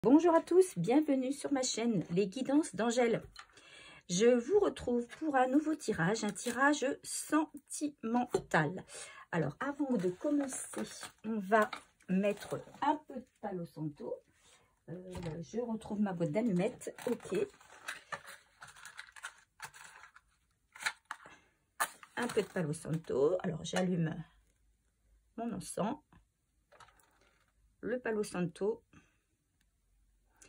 Bonjour à tous, bienvenue sur ma chaîne Les Guidances d'Angèle. Je vous retrouve pour un nouveau tirage, un tirage sentimental. Alors avant de commencer, on va mettre un peu de Palo Santo. Je retrouve ma boîte d'allumettes, ok. Un peu de Palo Santo, alors j'allume mon encens. Le Palo Santo.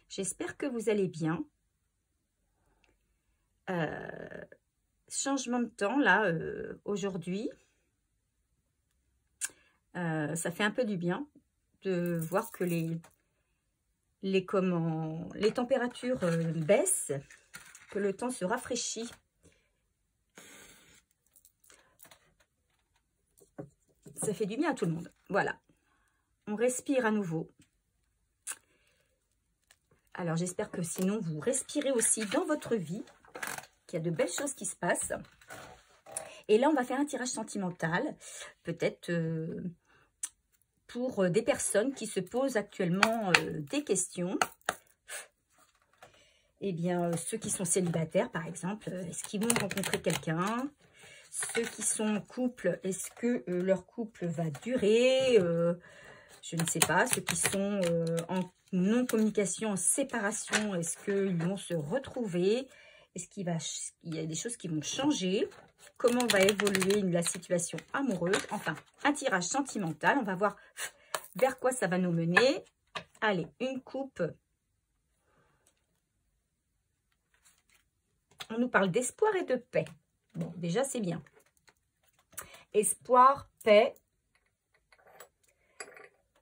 J'espère que vous allez bien. Changement de temps, là, aujourd'hui. Ça fait un peu du bien de voir que les températures baissent, que le temps se rafraîchit. Ça fait du bien à tout le monde. Voilà. On respire à nouveau. Alors, j'espère que sinon, vous respirez aussi dans votre vie, qu'il y a de belles choses qui se passent. Et là, on va faire un tirage sentimental, peut-être pour des personnes qui se posent actuellement des questions. Eh bien, ceux qui sont célibataires, par exemple, est-ce qu'ils vont rencontrer quelqu'un? Ceux qui sont en couple, est-ce que leur couple va durer? Je ne sais pas. Ceux qui sont en non-communication, en séparation, est-ce qu'ils vont se retrouver? Est-ce qu'il y a des choses qui vont changer? Comment va évoluer la situation amoureuse? Enfin, un tirage sentimental. On va voir vers quoi ça va nous mener. Allez, une coupe. On nous parle d'espoir et de paix. Bon, déjà, c'est bien. Espoir, paix.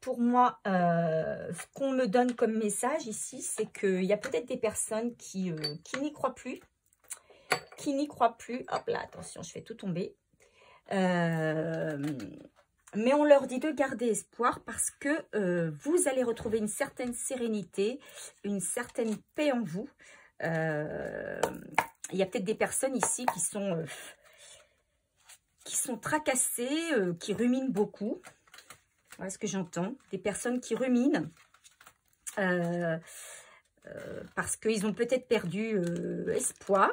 Pour moi, ce qu'on me donne comme message ici, c'est qu'il y a peut-être des personnes qui n'y croient plus. Qui n'y croient plus. Hop là, attention, je fais tout tomber. Mais on leur dit de garder espoir parce que vous allez retrouver une certaine sérénité, une certaine paix en vous. Il y a peut-être des personnes ici qui sont tracassées, qui ruminent beaucoup. Voilà ce que j'entends. Des personnes qui ruminent parce qu'ils ont peut-être perdu espoir.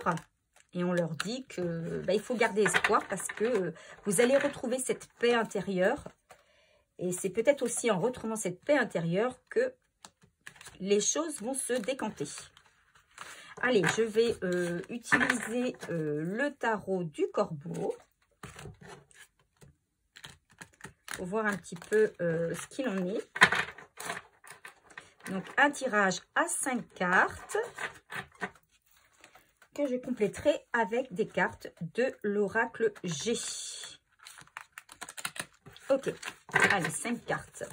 Et on leur dit que il faut garder espoir parce que vous allez retrouver cette paix intérieure. Et c'est peut-être aussi en retrouvant cette paix intérieure que les choses vont se décanter. Allez, je vais utiliser le tarot du corbeau. Pour voir un petit peu ce qu'il en est. Donc, un tirage à 5 cartes que je compléterai avec des cartes de l'oracle G. Ok, allez, 5 cartes.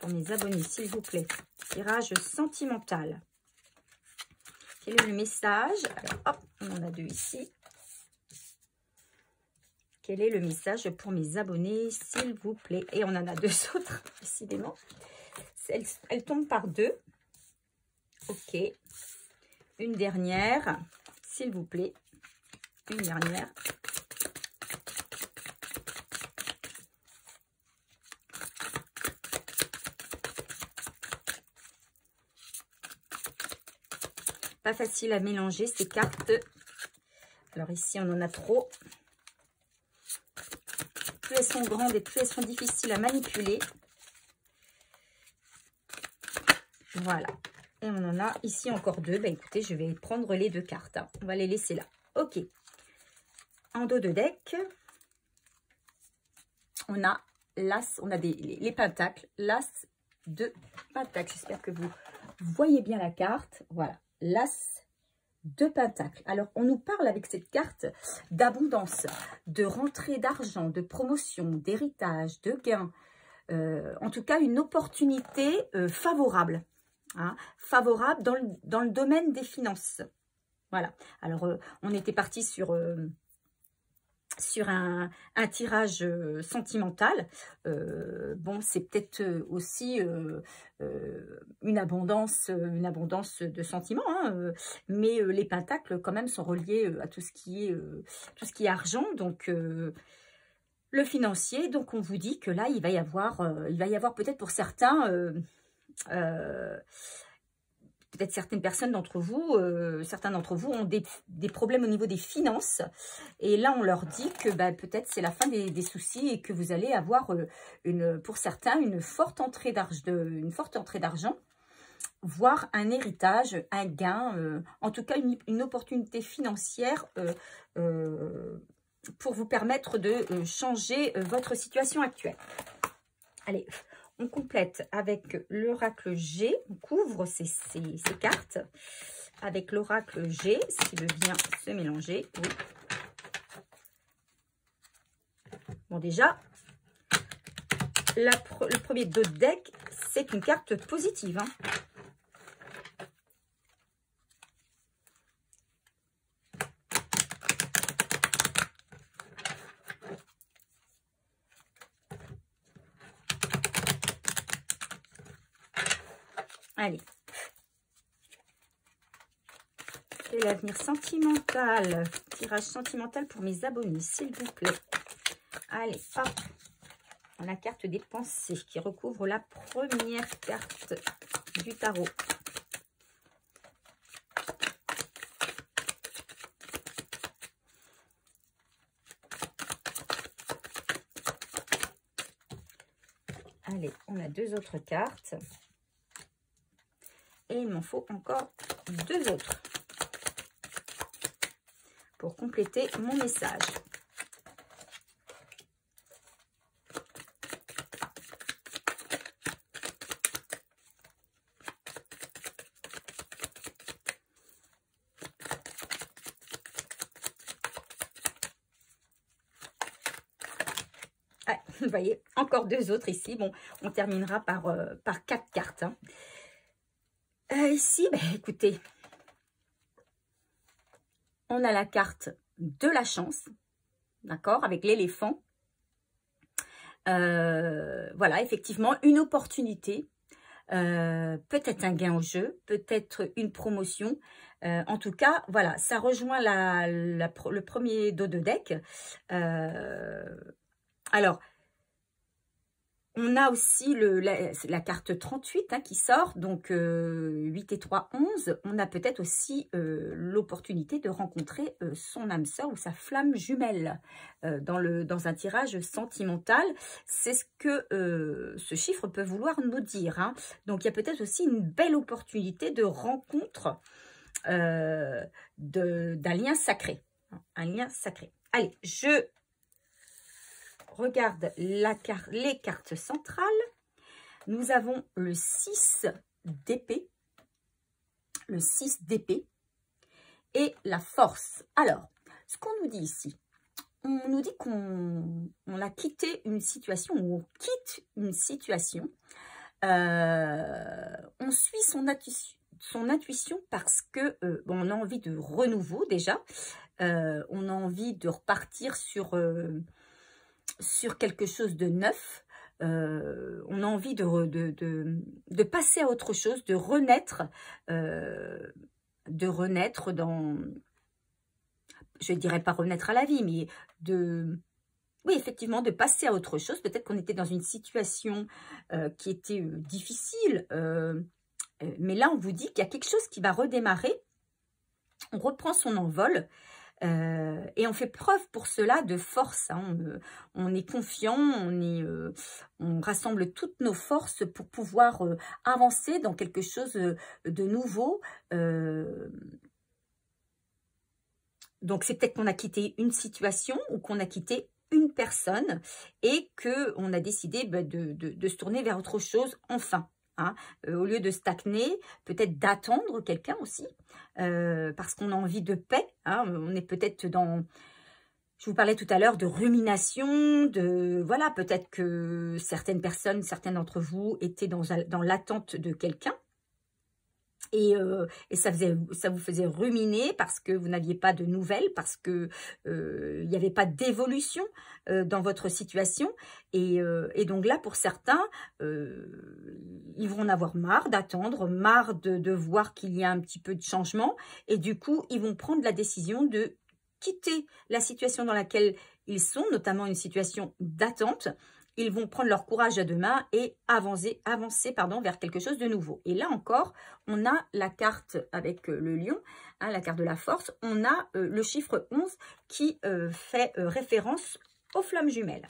Pour mes abonnés, s'il vous plaît. Tirage sentimental. Quel est le message? Alors, hop, on en a 2 ici. Quel est le message pour mes abonnés, s'il vous plaît? Et on en a 2 autres, décidément. Elle tombe par 2. Ok. Une dernière, s'il vous plaît. Une dernière. Pas facile à mélanger ces cartes. Alors ici, on en a trop. Plus elles sont grandes et plus elles sont difficiles à manipuler. Voilà. Et on en a ici encore 2. Bah, écoutez, je vais prendre les 2 cartes. Hein. On va les laisser là. Ok. En dos de deck, on a l'as, on a les pentacles. L'as de pentacles. J'espère que vous voyez bien la carte. Voilà. L'as de pentacles. Alors, on nous parle avec cette carte d'abondance, de rentrée d'argent, de promotion, d'héritage, de gain. En tout cas, une opportunité favorable. Hein, favorable dans le domaine des finances. Voilà. Alors, on était parti sur un tirage sentimental. Bon, c'est peut-être aussi une abondance de sentiments, hein, mais les pentacles quand même sont reliés à tout ce qui est argent. Donc, le financier. Donc, on vous dit que là, il va y avoir peut-être pour certains, peut-être certaines personnes d'entre vous, certains d'entre vous ont des problèmes au niveau des finances. Et là, on leur dit que bah, peut-être c'est la fin des soucis et que vous allez avoir, pour certains, une forte entrée d'argent, voire un héritage, un gain, en tout cas une opportunité financière pour vous permettre de changer votre situation actuelle. Allez, on complète avec l'oracle G, on couvre ces cartes avec l'oracle G, ce qui veut bien se mélanger. Oui. Bon, déjà, le premier dos de deck, c'est une carte positive. Hein. Allez. Et l'avenir sentimental. Tirage sentimental pour mes abonnés, s'il vous plaît. Allez, hop. La carte des pensées qui recouvre la première carte du tarot. Allez, on a deux autres cartes. Et il m'en faut encore deux autres pour compléter mon message. Ah, vous voyez, encore deux autres ici. Bon, on terminera par 4 cartes. Hein. Ici, bah, écoutez, on a la carte de la chance, d'accord, avec l'éléphant. Voilà, effectivement, une opportunité, peut-être un gain au jeu, peut-être une promotion. En tout cas, voilà, ça rejoint le premier dos de deck. Alors, on a aussi la carte 38 hein, qui sort, donc 8 et 3, 11. On a peut-être aussi l'opportunité de rencontrer son âme sœur ou sa flamme jumelle dans un tirage sentimental. C'est ce que ce chiffre peut vouloir nous dire. Hein. Donc, il y a peut-être aussi une belle opportunité de rencontre d'un lien sacré. Un lien sacré. Allez, je regarde les cartes centrales. Nous avons le 6 d'épée. Le 6 d'épée. Et la force. Alors, ce qu'on nous dit ici, on nous dit qu'on a quitté une situation, ou on quitte une situation. On suit son intuition parce que bon, on a envie de renouveau déjà. On a envie de repartir sur quelque chose de neuf. On a envie de passer à autre chose, de renaître dans, je ne dirais pas renaître à la vie, mais oui, effectivement, de passer à autre chose. Peut-être qu'on était dans une situation qui était difficile, mais là, on vous dit qu'il y a quelque chose qui va redémarrer. On reprend son envol. Et on fait preuve pour cela de force. Hein. On est confiant, on rassemble toutes nos forces pour pouvoir avancer dans quelque chose de nouveau. Donc, c'est peut-être qu'on a quitté une situation ou qu'on a quitté une personne et qu'on a décidé de se tourner vers autre chose enfin. Hein, au lieu de stagner, peut-être d'attendre quelqu'un aussi, parce qu'on a envie de paix. Hein, on est peut-être dans, je vous parlais tout à l'heure de rumination, voilà, peut-être que certaines personnes, certains d'entre vous étaient dans l'attente de quelqu'un. Et ça vous faisait ruminer parce que vous n'aviez pas de nouvelles, parce que il n'y avait pas d'évolution dans votre situation. Et donc là, pour certains, ils vont en avoir marre d'attendre, marre de voir qu'il y a un petit peu de changement. Et du coup, ils vont prendre la décision de quitter la situation dans laquelle ils sont notamment une situation d'attente. Ils vont prendre leur courage à deux mains et avancer vers quelque chose de nouveau. Et là encore, on a la carte avec le lion, hein, la carte de la force. On a le chiffre 11 qui fait référence aux flammes jumelles.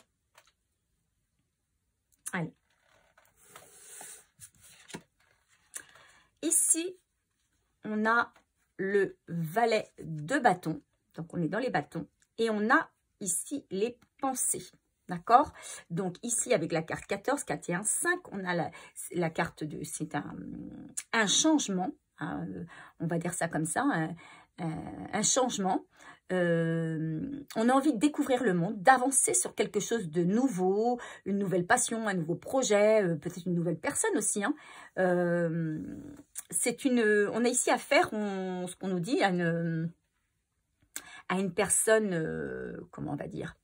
Allez. Ici, on a le valet de bâton. Donc, on est dans les bâtons. Et on a ici les pensées. D'accord? Donc, ici, avec la carte 14, 4 et 1, 5, on a la carte de... C'est un changement. Hein, on va dire ça comme ça. Un changement. On a envie de découvrir le monde, d'avancer sur quelque chose de nouveau, une nouvelle passion, un nouveau projet, peut-être une nouvelle personne aussi. Hein. On a ici affaire, ce qu'on nous dit, à une personne, comment on va dire,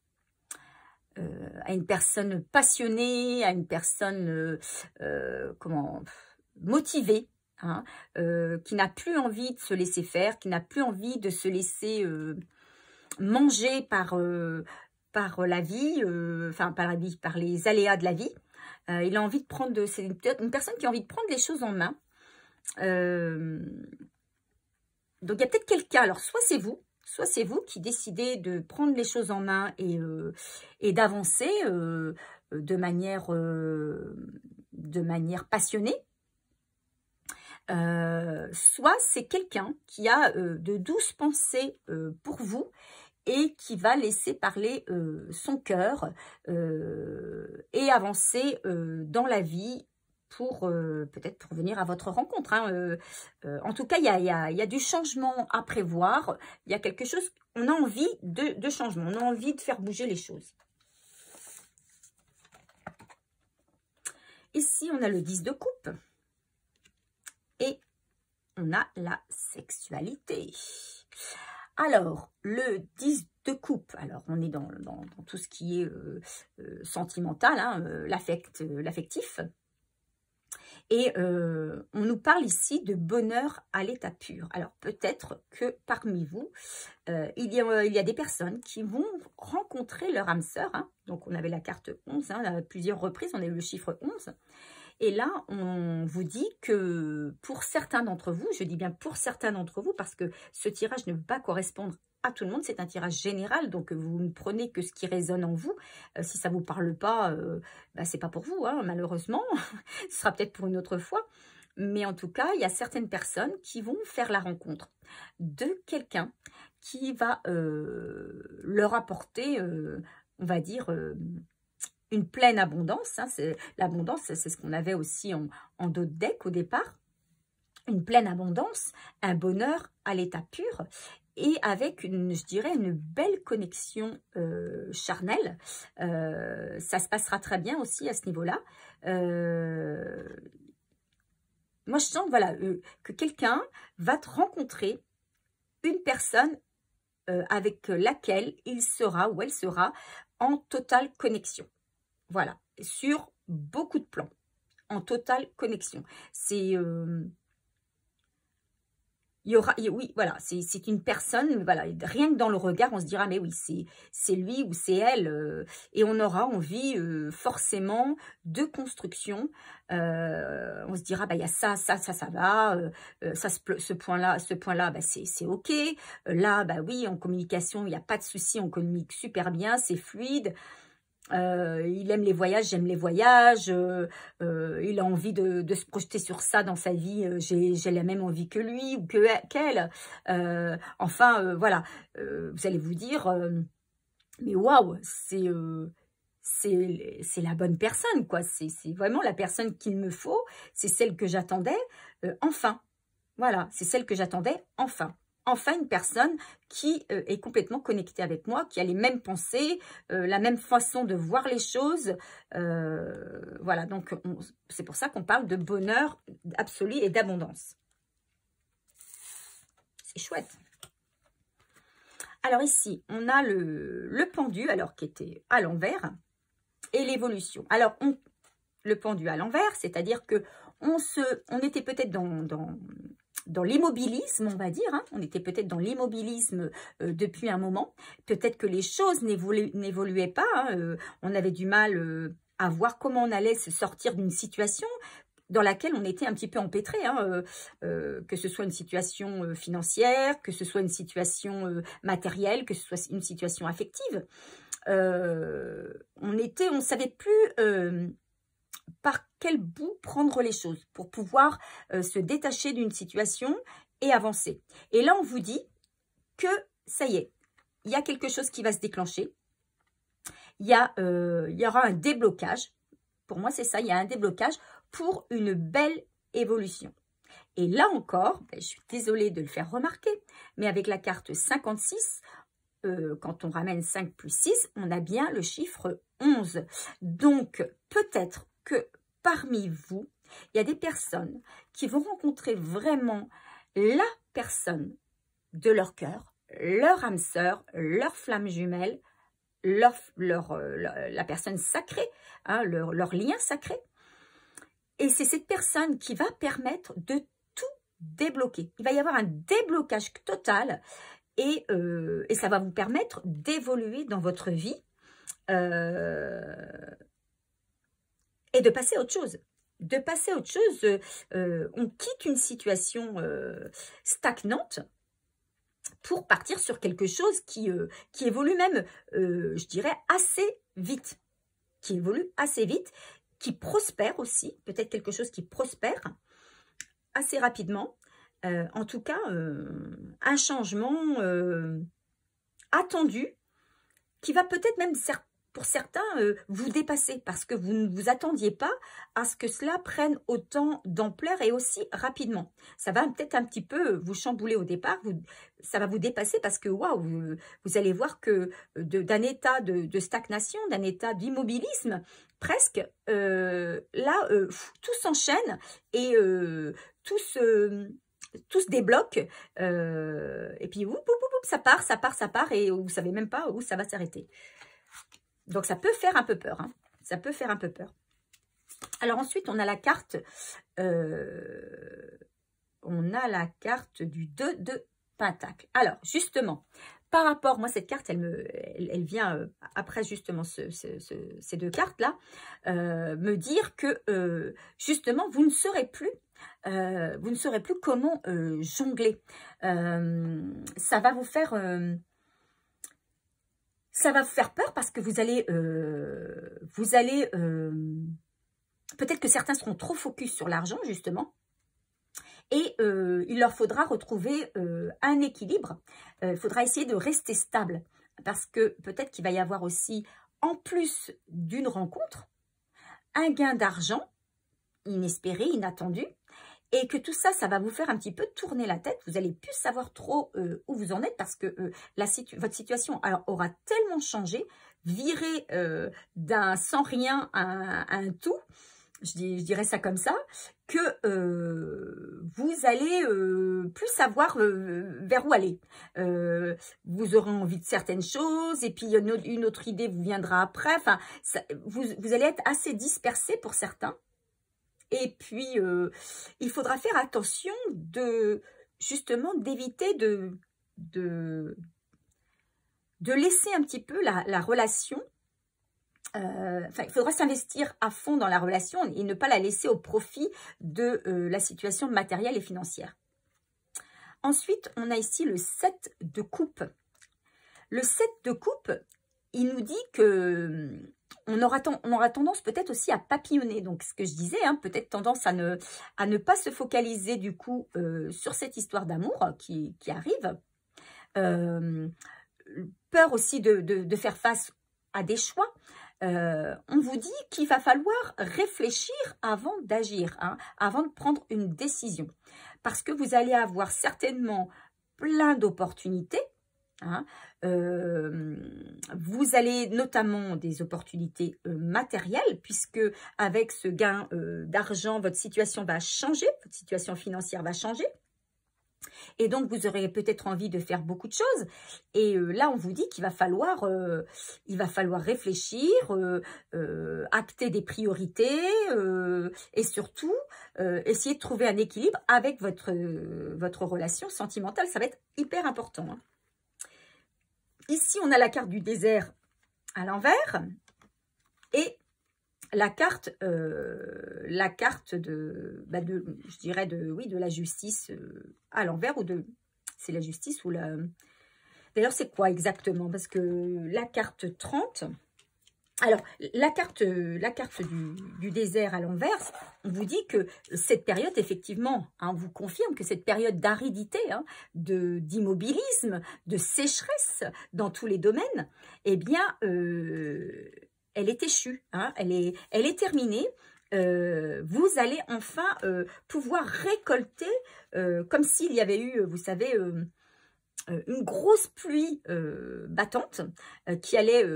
à une personne passionnée, à une personne motivée, hein, qui n'a plus envie de se laisser faire, qui n'a plus envie de se laisser manger par la vie, par les aléas de la vie. Il a envie de prendre, c'est une personne qui a envie de prendre les choses en main. Donc il y a peut-être quelqu'un, alors soit c'est vous qui décidez de prendre les choses en main et d'avancer de manière passionnée. Soit c'est quelqu'un qui a de douces pensées pour vous et qui va laisser parler son cœur et avancer dans la vie pour peut-être pour venir à votre rencontre. Hein. En tout cas, il y a du changement à prévoir. Il y a quelque chose, on a envie de changement, on a envie de faire bouger les choses. Ici, on a le 10 de coupe. Et on a la sexualité. Alors, le 10 de coupe, alors on est dans tout ce qui est sentimental, hein, l'affectif. Et on nous parle ici de bonheur à l'état pur. Alors, peut-être que parmi vous, il y a des personnes qui vont rencontrer leur âme sœur. Hein. Donc, on avait la carte 11, hein, à plusieurs reprises, on a eu le chiffre 11. Et là, on vous dit que pour certains d'entre vous, je dis bien pour certains d'entre vous, parce que ce tirage ne peut pas correspondre à tout le monde, c'est un tirage général, donc vous ne prenez que ce qui résonne en vous. Si ça ne vous parle pas, c'est pas pour vous, hein, malheureusement. Ce sera peut-être pour une autre fois. Mais en tout cas, il y a certaines personnes qui vont faire la rencontre de quelqu'un qui va leur apporter, on va dire... une pleine abondance, hein, l'abondance, c'est ce qu'on avait aussi en dos de deck au départ. Une pleine abondance, un bonheur à l'état pur et avec, je dirais, une belle connexion charnelle. Ça se passera très bien aussi à ce niveau-là. Moi, je sens voilà, que quelqu'un va te rencontrer une personne avec laquelle il sera ou elle sera en totale connexion. Voilà, sur beaucoup de plans, en totale connexion. C'est, oui, voilà, c'est une personne, voilà, rien que dans le regard, on se dira, mais oui, c'est lui ou c'est elle, et on aura envie forcément de construction. On se dira, bah, il y a ça va, ce point-là, bah, c'est OK. Là, bah oui, en communication, il n'y a pas de souci, on communique super bien, c'est fluide. Il aime les voyages, j'aime les voyages, il a envie de se projeter sur ça dans sa vie, j'ai la même envie que lui ou qu'elle. Enfin, voilà, vous allez vous dire, mais waouh, c'est la bonne personne, quoi. C'est vraiment la personne qu'il me faut, c'est celle que j'attendais, enfin. Voilà, c'est celle que j'attendais, enfin. Enfin, une personne qui est complètement connectée avec moi, qui a les mêmes pensées, la même façon de voir les choses. Voilà, donc c'est pour ça qu'on parle de bonheur absolu et d'abondance. C'est chouette. Alors ici, on a le pendu, alors qui était à l'envers, et l'évolution. Alors, le pendu à l'envers, c'est-à-dire que on était peut-être dans l'immobilisme, on va dire. Hein. On était peut-être dans l'immobilisme depuis un moment. Peut-être que les choses n'évoluaient pas. Hein. On avait du mal à voir comment on allait se sortir d'une situation dans laquelle on était un petit peu empêtré, hein, que ce soit une situation financière, que ce soit une situation matérielle, que ce soit une situation affective. On savait plus par quel bout prendre les choses pour pouvoir se détacher d'une situation et avancer. Et là, on vous dit que ça y est, il y a quelque chose qui va se déclencher. Il y aura un déblocage. Pour moi, c'est ça, il y a un déblocage pour une belle évolution. Et là encore, je suis désolée de le faire remarquer, mais avec la carte 56, quand on ramène 5 plus 6, on a bien le chiffre 11. Donc, peut-être que parmi vous, il y a des personnes qui vont rencontrer vraiment la personne de leur cœur, leur âme sœur, leur flamme jumelle, la personne sacrée, hein, leur lien sacré. Et c'est cette personne qui va permettre de tout débloquer. Il va y avoir un déblocage total et ça va vous permettre d'évoluer dans votre vie et de passer à autre chose. De passer à autre chose. On quitte une situation stagnante pour partir sur quelque chose qui évolue même, je dirais, assez vite. Qui évolue assez vite, qui prospère aussi, peut-être quelque chose qui prospère assez rapidement. En tout cas, un changement attendu qui va peut-être même, pour certains, vous dépasser parce que vous ne vous attendiez pas à ce que cela prenne autant d'ampleur et aussi rapidement. Ça va peut-être un petit peu vous chambouler au départ, ça va vous dépasser parce que waouh, vous allez voir que d'un état de stagnation, d'un état d'immobilisme, presque, là, tout s'enchaîne et tout se débloque et puis ça part et vous ne savez même pas où ça va s'arrêter. Donc, ça peut faire un peu peur. Hein. Ça peut faire un peu peur. Alors, ensuite, on a la carte du 2 de Pentacle. Alors, justement, par rapport, moi, cette carte, elle vient après, justement, ces deux cartes-là, me dire que, justement, vous ne saurez plus comment jongler. Ça va vous faire... ça va vous faire peur parce que vous allez peut-être que certains seront trop focus sur l'argent, justement. Et il leur faudra retrouver un équilibre. Il faudra essayer de rester stable. Parce que peut-être qu'il va y avoir aussi, en plus d'une rencontre, un gain d'argent inespéré, inattendu. Et que tout ça, ça va vous faire un petit peu tourner la tête. Vous n'allez plus savoir trop où vous en êtes parce que votre situation aura tellement changé, viré d'un sans rien à un tout, je dirais ça comme ça, que vous allez plus savoir vers où aller. Vous aurez envie de certaines choses et puis une autre idée vous viendra après. Enfin, vous allez être assez dispersé pour certains. Et puis, il faudra faire attention justement d'éviter de laisser un petit peu la relation. Enfin, il faudra s'investir à fond dans la relation et ne pas la laisser au profit de la situation matérielle et financière. Ensuite, on a ici le 7 de coupe. Le 7 de coupe, il nous dit que... On aura tendance peut-être aussi à papillonner. Donc, ce que je disais, hein, peut-être tendance à ne pas se focaliser du coup sur cette histoire d'amour qui arrive. Peur aussi de faire face à des choix. On vous dit qu'il va falloir réfléchir avant d'agir, hein, avant de prendre une décision. Parce que vous allez avoir certainement plein d'opportunités. Hein, vous allez notamment des opportunités matérielles puisque avec ce gain d'argent, votre situation va changer, votre situation financière va changer. Et donc, vous aurez peut-être envie de faire beaucoup de choses. Et là, on vous dit qu'il va falloir réfléchir, acter des priorités et surtout, essayer de trouver un équilibre avec votre relation sentimentale. Ça va être hyper important, hein. Ici, on a la carte du désert à l'envers et la carte je dirais de la justice à l'envers, ou c'est la justice ou la... D'ailleurs, c'est quoi exactement? Parce que la carte 30, alors la carte du désert à l'envers, on vous dit que cette période, effectivement, hein, on vous confirme que cette période d'aridité, hein, d'immobilisme, de sécheresse dans tous les domaines, eh bien, elle est échue, hein, elle est terminée. Vous allez enfin pouvoir récolter, comme s'il y avait eu, vous savez, une grosse pluie battante qui allait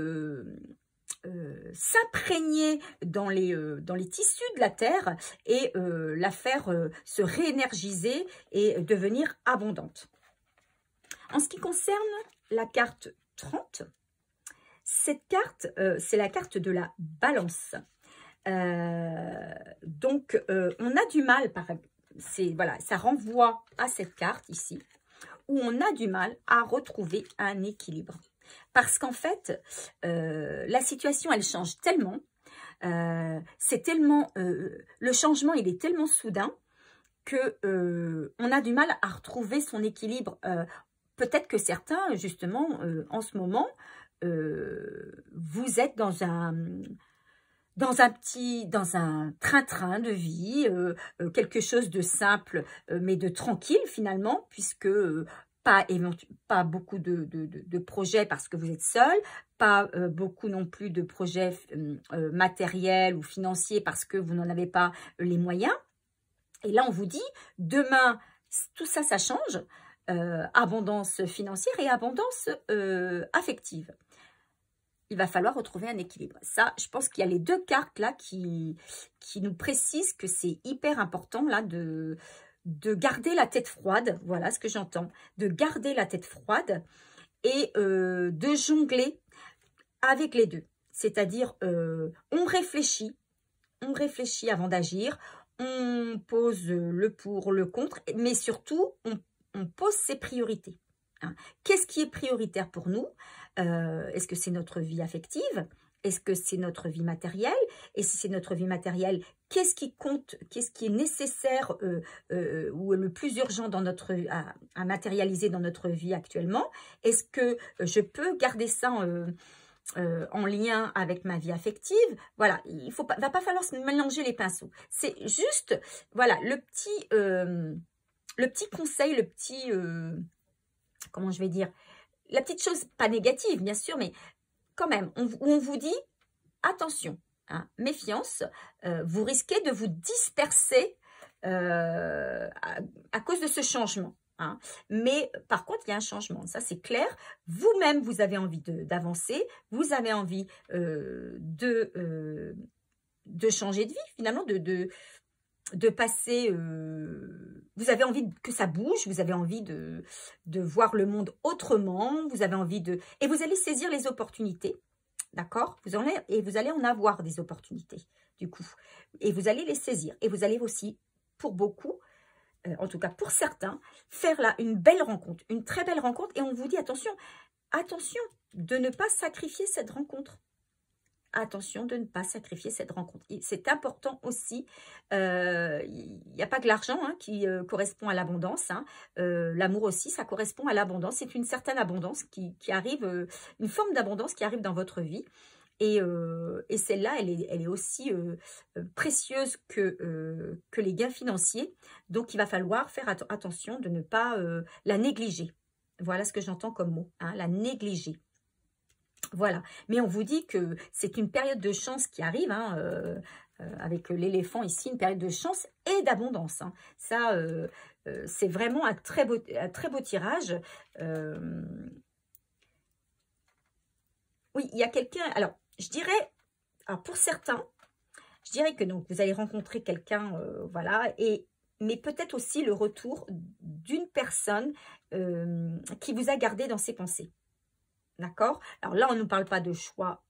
s'imprégner dans les tissus de la terre et la faire se réénergiser et devenir abondante. En ce qui concerne la carte 30, cette carte, c'est la carte de la balance. Donc, on a du mal, voilà, ça renvoie à cette carte ici, où on a du mal à retrouver un équilibre. Parce qu'en fait, la situation, elle change tellement, c'est tellement, le changement, il est tellement soudain que on a du mal à retrouver son équilibre. Peut-être que certains, justement, en ce moment, vous êtes dans un train-train de vie, quelque chose de simple, mais de tranquille finalement, puisque pas beaucoup de projets parce que vous êtes seul, pas beaucoup non plus de projets matériels ou financiers parce que vous n'en avez pas les moyens. Et là, on vous dit, demain, tout ça, ça change. Abondance financière et abondance affective. Il va falloir retrouver un équilibre. Ça, je pense qu'il y a les deux cartes là qui nous précisent que c'est hyper important là de garder la tête froide. Voilà ce que j'entends. De garder la tête froide et de jongler avec les deux. C'est-à-dire, on réfléchit avant d'agir. On pose le pour, le contre, mais surtout, on pose ses priorités. Hein. Qu'est-ce qui est prioritaire pour nous? Est-ce que c'est notre vie affective? Est-ce que c'est notre vie matérielle? Et si c'est notre vie matérielle, qu'est-ce qui compte? Qu'est-ce qui est nécessaire ou le plus urgent dans à matérialiser dans notre vie actuellement? Est-ce que je peux garder ça en lien avec ma vie affective? Voilà, va pas falloir se mélanger les pinceaux. C'est juste, voilà, le petit conseil, comment je vais dire, la petite chose, pas négative, bien sûr, mais quand même, on vous dit, attention, hein, méfiance, vous risquez de vous disperser à cause de ce changement. Hein. Mais par contre, il y a un changement, ça c'est clair. Vous-même, vous avez envie d'avancer, vous avez envie de changer de vie, finalement, de passer, vous avez envie que ça bouge, vous avez envie de voir le monde autrement, vous avez envie et vous allez saisir les opportunités, d'accord? Vous allez en avoir des opportunités, du coup, et vous allez les saisir, et vous allez aussi, pour beaucoup, en tout cas pour certains, faire là une belle rencontre, une très belle rencontre, et on vous dit attention de ne pas sacrifier cette rencontre. Attention de ne pas sacrifier cette rencontre. C'est important aussi. Il n'y a pas que l'argent hein, qui correspond à l'abondance. Hein. L'amour aussi, ça correspond à l'abondance. C'est une certaine abondance qui arrive, une forme d'abondance qui arrive dans votre vie. Et celle-là, elle est aussi précieuse que les gains financiers. Donc, il va falloir faire attention de ne pas la négliger. Voilà ce que j'entends comme mot, hein, la négliger. Voilà, mais on vous dit que c'est une période de chance qui arrive, hein, avec l'éléphant ici, une période de chance et d'abondance. Hein. Ça, c'est vraiment un très beau tirage. Oui, il y a quelqu'un, alors je dirais, alors pour certains, je dirais que donc, vous allez rencontrer quelqu'un, voilà, et mais peut-être aussi le retour d'une personne qui vous a gardé dans ses pensées. D'accord? Alors là, on ne nous parle pas de choix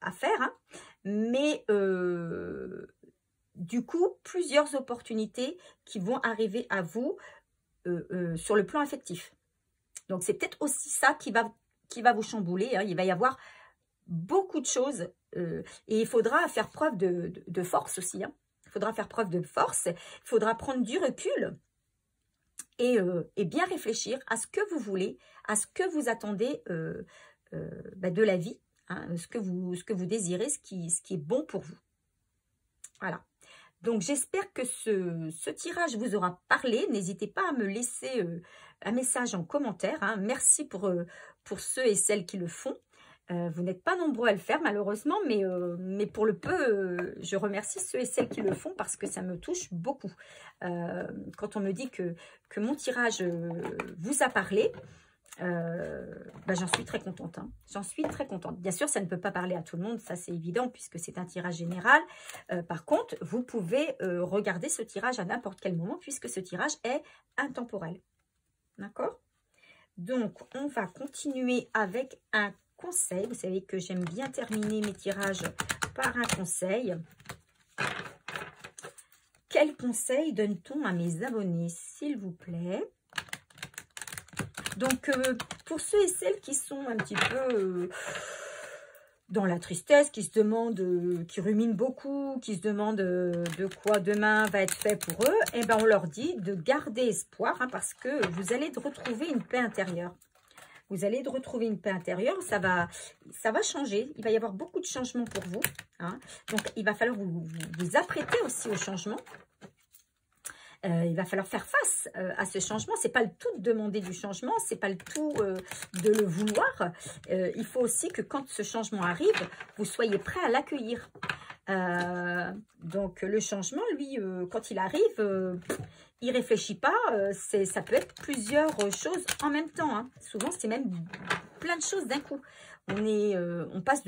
à faire, hein, mais du coup, plusieurs opportunités qui vont arriver à vous sur le plan affectif. Donc, c'est peut-être aussi ça qui va vous chambouler, hein. Il va y avoir beaucoup de choses et il faudra faire preuve de force aussi, hein. Il faudra faire preuve de force, il faudra prendre du recul et bien réfléchir à ce que vous voulez, à ce que vous attendez de la vie, hein, ce que vous désirez, ce qui est bon pour vous. Voilà. Donc, j'espère que ce tirage vous aura parlé. N'hésitez pas à me laisser un message en commentaire, hein. Merci pour ceux et celles qui le font. Vous n'êtes pas nombreux à le faire, malheureusement, mais pour le peu, je remercie ceux et celles qui le font parce que ça me touche beaucoup. Quand on me dit que mon tirage vous a parlé, j'en suis très contente, hein. J'en suis très contente. Bien sûr, ça ne peut pas parler à tout le monde, ça c'est évident puisque c'est un tirage général. Par contre, vous pouvez regarder ce tirage à n'importe quel moment puisque ce tirage est intemporel. D'accord? Donc, on va continuer avec un conseil. Vous savez que j'aime bien terminer mes tirages par un conseil. Quel conseil donne-t-on à mes abonnés, s'il vous plaît? Donc, pour ceux et celles qui sont un petit peu dans la tristesse, qui se demandent, qui ruminent beaucoup, qui se demandent de quoi demain va être fait pour eux, eh ben on leur dit de garder espoir, hein, parce que vous allez retrouver une paix intérieure. Vous allez retrouver une paix intérieure, ça va changer. Il va y avoir beaucoup de changements pour vous, hein. Donc, il va falloir vous apprêter aussi au changement. Il va falloir faire face à ce changement. C'est pas le tout de demander du changement, c'est pas le tout de le vouloir. Il faut aussi que quand ce changement arrive, vous soyez prêt à l'accueillir. Donc le changement, lui, quand il arrive, il réfléchit pas. Ça peut être plusieurs choses en même temps, hein. Souvent, c'est même plein de choses d'un coup. On passe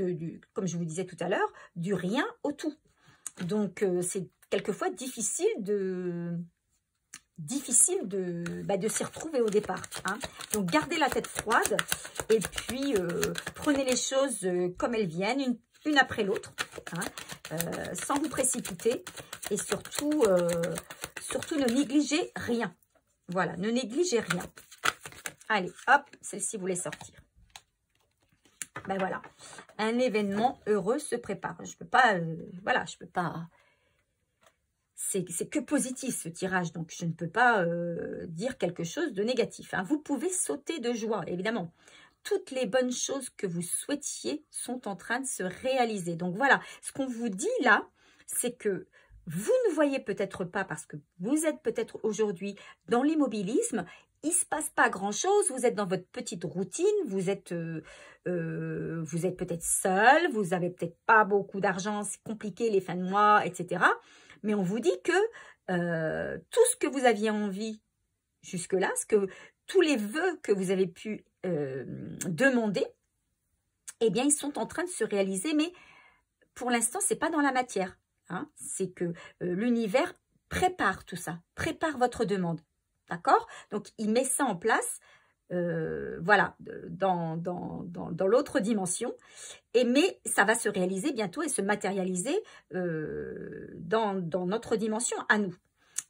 comme je vous disais tout à l'heure, du rien au tout. Donc c'est quelquefois difficile de s'y retrouver au départ, hein. Donc, gardez la tête froide et puis prenez les choses comme elles viennent, une après l'autre, hein, sans vous précipiter et surtout ne négligez rien. Voilà, ne négligez rien. Allez, hop, celle-ci voulait sortir. Ben voilà, un événement heureux se prépare. Je peux pas, voilà, je peux pas... C'est que positif ce tirage, donc je ne peux pas dire quelque chose de négatif, hein. Vous pouvez sauter de joie, évidemment. Toutes les bonnes choses que vous souhaitiez sont en train de se réaliser. Donc voilà, ce qu'on vous dit là, c'est que vous ne voyez peut-être pas, parce que vous êtes peut-être aujourd'hui dans l'immobilisme, il ne se passe pas grand-chose, vous êtes dans votre petite routine, vous êtes peut-être seul, vous n'avez peut-être pas beaucoup d'argent, c'est compliqué les fins de mois, etc. Mais on vous dit que tout ce que vous aviez envie jusque-là, tous les vœux que vous avez pu demander, eh bien, ils sont en train de se réaliser. Mais pour l'instant, ce n'est pas dans la matière, hein. C'est que l'univers prépare tout ça, prépare votre demande. D'accord? Donc, il met ça en place, voilà, dans l'autre dimension. Mais ça va se réaliser bientôt et se matérialiser dans notre dimension à nous.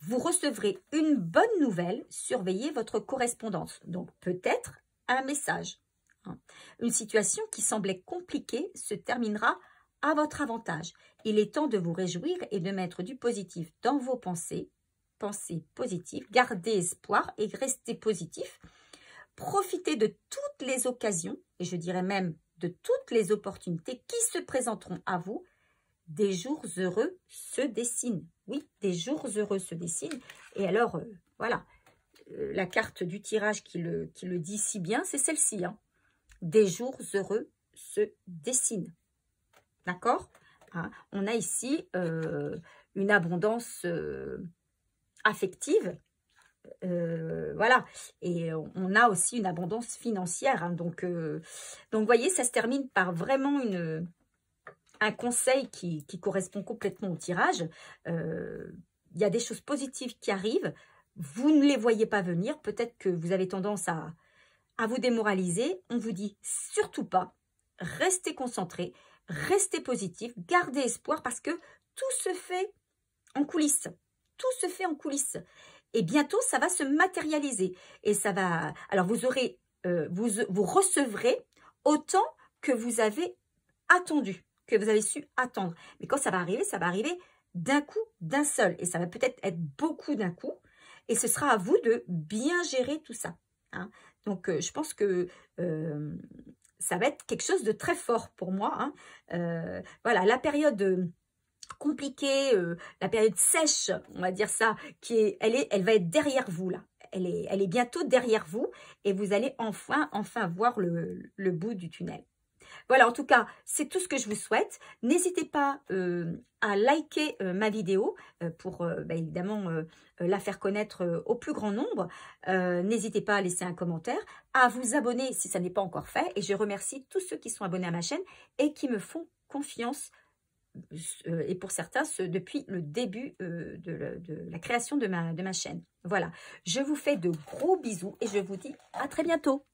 Vous recevrez une bonne nouvelle, surveillez votre correspondance. Donc, peut-être un message, hein. Une situation qui semblait compliquée se terminera à votre avantage. Il est temps de vous réjouir et de mettre du positif dans vos pensées. Pensez positive, gardez espoir et restez positif. Profitez de toutes les occasions, et je dirais même de toutes les opportunités qui se présenteront à vous. Des jours heureux se dessinent. Oui, des jours heureux se dessinent. Et alors, voilà, la carte du tirage qui le dit si bien, c'est celle-ci, hein. Des jours heureux se dessinent. D'accord, hein? On a ici une abondance affective, voilà, et on a aussi une abondance financière, hein. Donc vous voyez, ça se termine par vraiment un conseil qui correspond complètement au tirage. il y a des choses positives qui arrivent. Vous ne les voyez pas venir. Peut-être que vous avez tendance à vous démoraliser. On vous dit surtout pas. Restez concentrés, restez positif, gardez espoir parce que tout se fait en coulisses. Tout se fait en coulisses. Et bientôt, ça va se matérialiser. Et ça va... Alors, vous aurez... vous recevrez autant que vous avez attendu, que vous avez su attendre. Mais quand ça va arriver d'un coup, d'un seul. Et ça va peut-être être beaucoup d'un coup. Et ce sera à vous de bien gérer tout ça. Hein. Donc, je pense que ça va être quelque chose de très fort pour moi. Hein. Voilà, la période compliquée, la période sèche, on va dire ça, elle va être derrière vous là. Elle est bientôt derrière vous et vous allez enfin voir le bout du tunnel. Voilà, en tout cas, c'est tout ce que je vous souhaite. N'hésitez pas à liker ma vidéo pour évidemment la faire connaître au plus grand nombre. N'hésitez pas à laisser un commentaire, à vous abonner si ça n'est pas encore fait. Et je remercie tous ceux qui sont abonnés à ma chaîne et qui me font confiance. Et pour certains, depuis le début de la création de ma chaîne. Voilà, je vous fais de gros bisous et je vous dis à très bientôt.